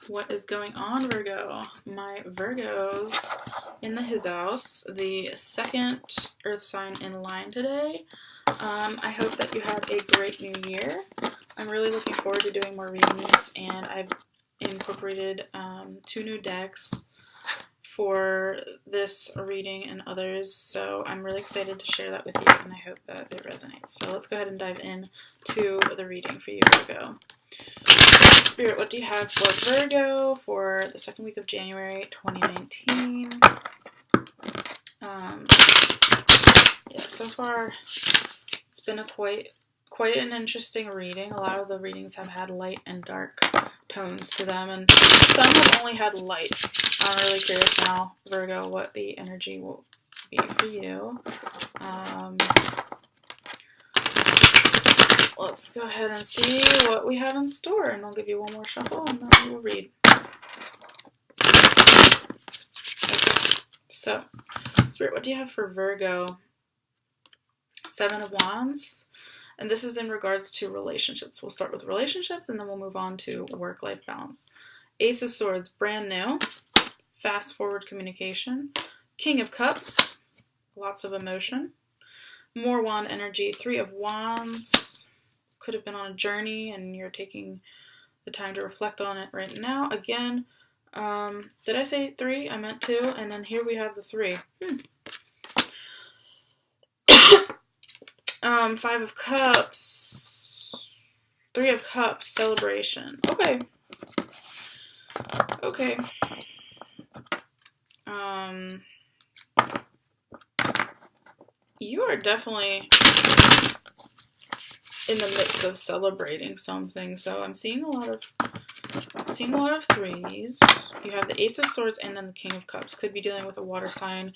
What is going on, Virgo? My Virgos in his house, the second earth sign in line today. I hope that you had a great new year. I'm really looking forward to doing more readings, and I've incorporated 2 new decks for this reading and others, so I'm really excited to share that with you, and I hope that it resonates. So let's go ahead and dive in to the reading for you, Virgo. Spirit, what do you have for Virgo for the second week of January 2019? So far it's been a quite an interesting reading. A lot of the readings have had light and dark tones to them, and some have only had light. I'm really curious now, Virgo, what the energy will be for you. Let's go ahead and see what we have in store, and I'll give you one more shuffle, and then we'll read. Okay, so, Spirit, what do you have for Virgo? 7 of Wands, and this is in regards to relationships. We'll start with relationships, and then we'll move on to work-life balance. Ace of Swords, brand new. Fast-forward communication. King of Cups, lots of emotion. More Wand energy. 3 of Wands, could have been on a journey and you're taking the time to reflect on it right now. Again, did I say 3? I meant 2, and then here we have the 3. 5 of Cups, 3 of Cups, celebration. Okay. You are definitely in the midst of celebrating something. So I'm seeing a lot of 3s. You have the Ace of Swords and then the King of Cups. Could be dealing with a water sign.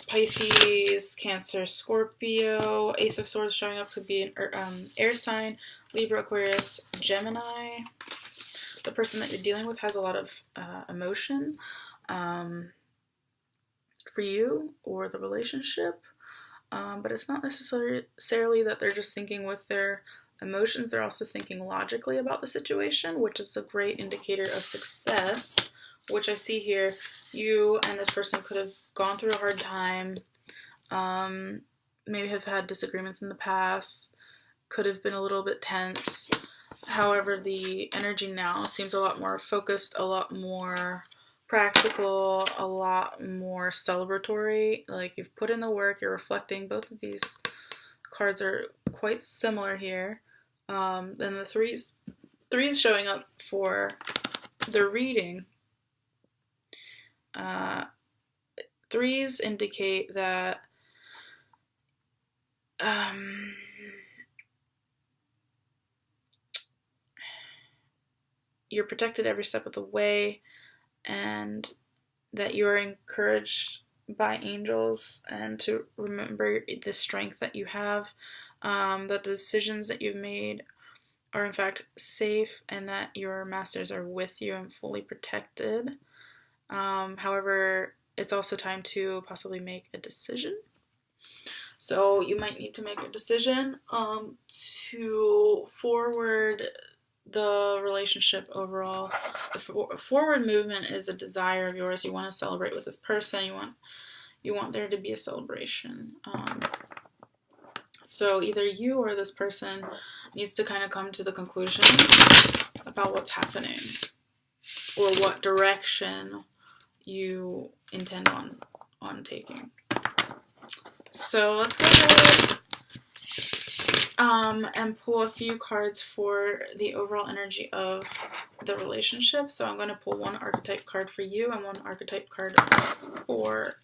Pisces, Cancer, Scorpio. Ace of Swords showing up could be an air sign. Libra, Aquarius, Gemini. The person that you're dealing with has a lot of emotion for you or the relationship, but it's not necessarily that they're just thinking with their emotions. They're also thinking logically about the situation, which is a great indicator of success, which I see here. You and this person could have gone through a hard time, maybe have had disagreements in the past, could have been a little bit tense. However, the energy now seems a lot more focused, a lot more practical, a lot more celebratory. Like, you've put in the work, you're reflecting. Both of these cards are quite similar here. Then the threes showing up for the reading. 3s indicate that you're protected every step of the way, and that you are encouraged by angels, and to remember the strength that you have, that the decisions that you've made are in fact safe, and that your masters are with you and fully protected. However, it's also time to possibly make a decision. So you might need to make a decision to forward the relationship overall. The forward movement is a desire of yours. You want to celebrate with this person. You want there to be a celebration. So either you or this person needs to kind of come to the conclusion about what's happening or what direction you intend on taking. So let's go ahead and pull a few cards for the overall energy of the relationship. So I'm going to pull one archetype card for you and one archetype card for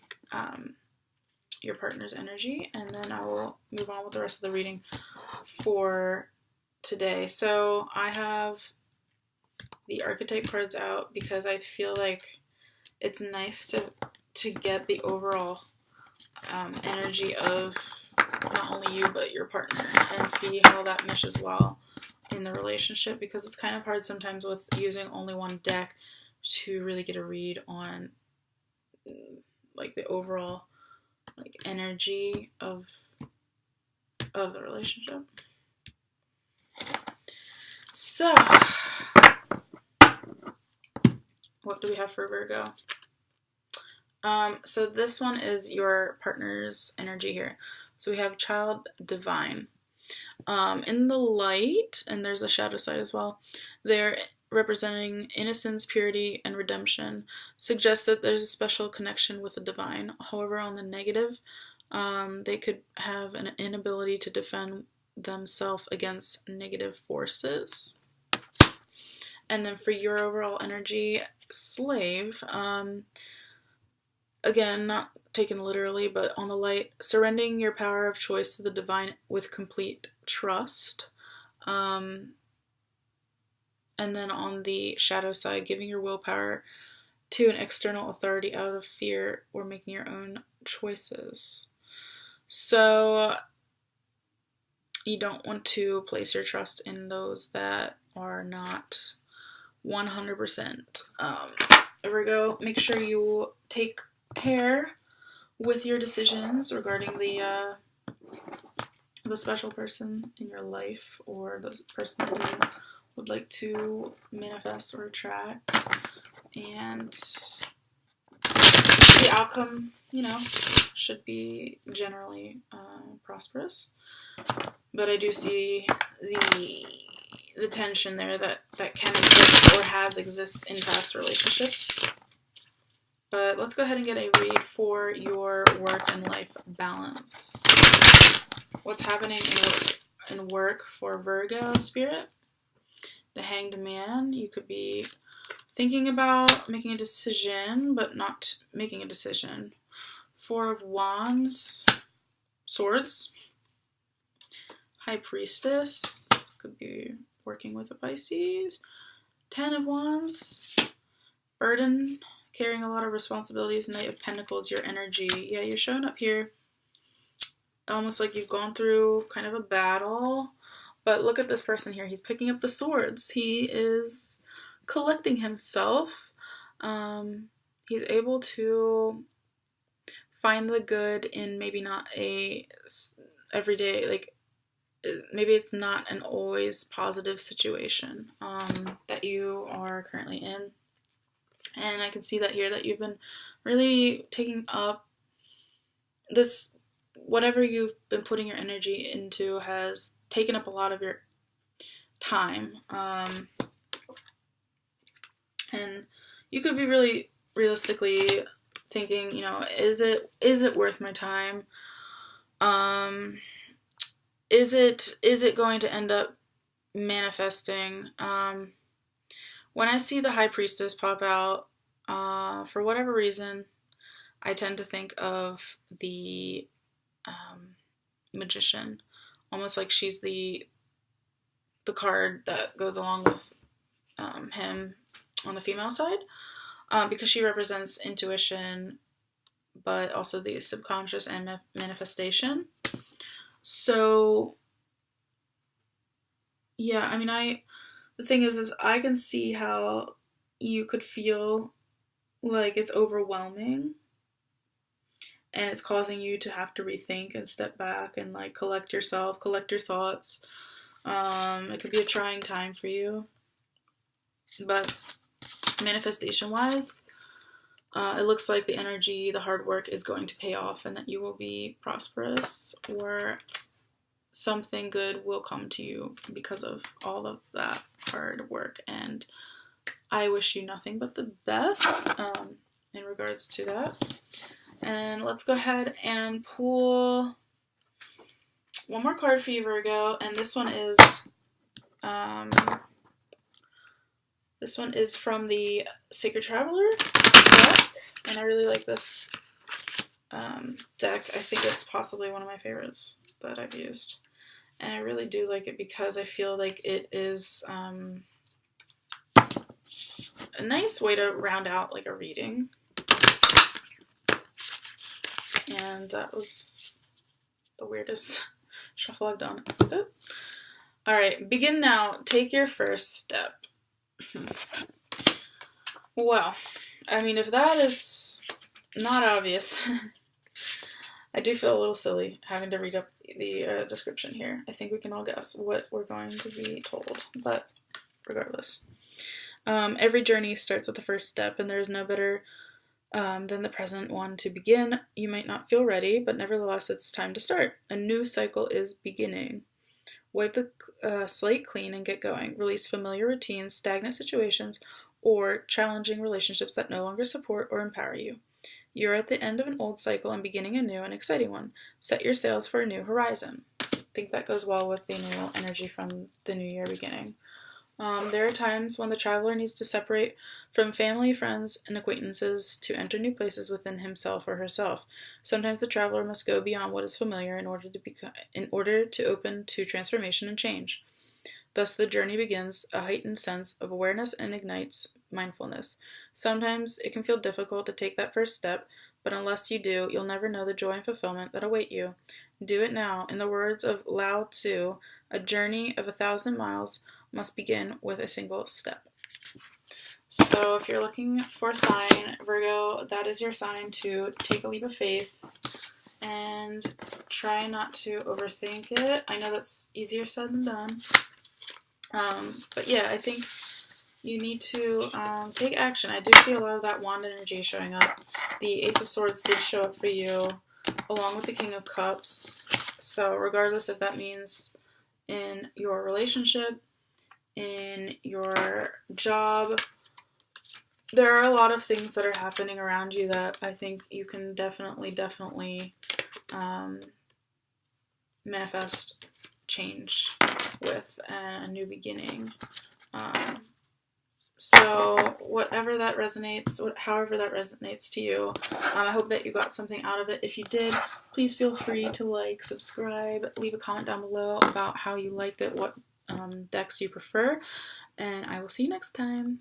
your partner's energy, and then I will move on with the rest of the reading for today. So I have the archetype cards out because I feel like it's nice to get the overall energy of not only you but your partner and see how that meshes well in the relationship, because it's kind of hard sometimes with using only one deck to really get a read on like the overall like energy of the relationship. So What do we have for Virgo? So this one is your partner's energy here. So we have child divine. In the light, and there's a shadow side as well, they're representing innocence, purity, and redemption. Suggests that there's a special connection with the divine. However, on the negative, they could have an inability to defend themselves against negative forces. And then for your overall energy, slave, again, not taken literally, but on the light, surrendering your power of choice to the divine with complete trust. And then on the shadow side, giving your willpower to an external authority out of fear or making your own choices. So you don't want to place your trust in those that are not 100%. Virgo, make sure you take care with your decisions regarding the special person in your life or the person that you would like to manifest or attract, and the outcome, you know, should be generally prosperous. But I do see the tension there that can exist or has existed in past relationships. But let's go ahead and get a read for your work and life balance. What's happening in work for Virgo spirit? The Hanged Man. You could be thinking about making a decision, but not making a decision. Four of Wands. Swords. High Priestess. Could be working with a Pisces. 10 of Wands. Burden. Carrying a lot of responsibilities. Knight of Pentacles, your energy. Yeah, you're showing up here almost like you've gone through kind of a battle. But look at this person here. He's picking up the swords. He is collecting himself. He's able to find the good in maybe not a everyday, like, maybe it's not an always positive situation that you are currently in. And I can see that here, that you've been really taking up this, whatever you've been putting your energy into has taken up a lot of your time. And you could be really realistically thinking, you know, is it worth my time? Is it going to end up manifesting? When I see the High Priestess pop out, for whatever reason, I tend to think of the Magician, almost like she's the card that goes along with him on the female side, because she represents intuition, but also the subconscious and manifestation. So, yeah, I mean, the thing is I can see how you could feel like it's overwhelming and it's causing you to have to rethink and step back and like collect yourself, collect your thoughts. It could be a trying time for you, but manifestation wise, it looks like the energy, the hard work is going to pay off and that you will be prosperous, or something good will come to you because of all of that hard work. And I wish you nothing but the best in regards to that. And let's go ahead and pull one more card for you, Virgo. And this one is from the Sacred Traveler deck, and I really like this deck. I think it's possibly one of my favorites that I've used, and I really do like it because I feel like it is a nice way to round out like a reading. And that was the weirdest shuffle I've done with it. Alright, begin now. Take your first step. Well, I mean, if that is not obvious, I do feel a little silly having to read up the description here. I think we can all guess what we're going to be told, but regardless. Every journey starts with the first step, and there is no better than the present one to begin. You might not feel ready, but nevertheless, it's time to start. A new cycle is beginning. Wipe the slate clean and get going. Release familiar routines, stagnant situations, or challenging relationships that no longer support or empower you. You're at the end of an old cycle and beginning a new and exciting one. Set your sails for a new horizon. I think that goes well with the new energy from the new year beginning. There are times when the traveler needs to separate from family, friends, and acquaintances to enter new places within himself or herself. Sometimes the traveler must go beyond what is familiar in order to open to transformation and change. Thus, the journey begins a heightened sense of awareness and ignites mindfulness. Sometimes it can feel difficult to take that first step, but unless you do, you'll never know the joy and fulfillment that await you. Do it now. In the words of Lao Tzu, a journey of 1,000 miles must begin with a single step. So if you're looking for a sign, Virgo, that is your sign to take a leap of faith and try not to overthink it. I know that's easier said than done. But yeah, I think you need to take action. I do see a lot of that wand energy showing up. The Ace of Swords did show up for you, along with the King of Cups. So regardless if that means in your relationship, in your job, there are a lot of things that are happening around you that I think you can definitely manifest change with a new beginning. So whatever that resonates, however that resonates to you, I hope that you got something out of it. If you did, please feel free to like, subscribe, leave a comment down below about how you liked it, what decks you prefer, and I will see you next time.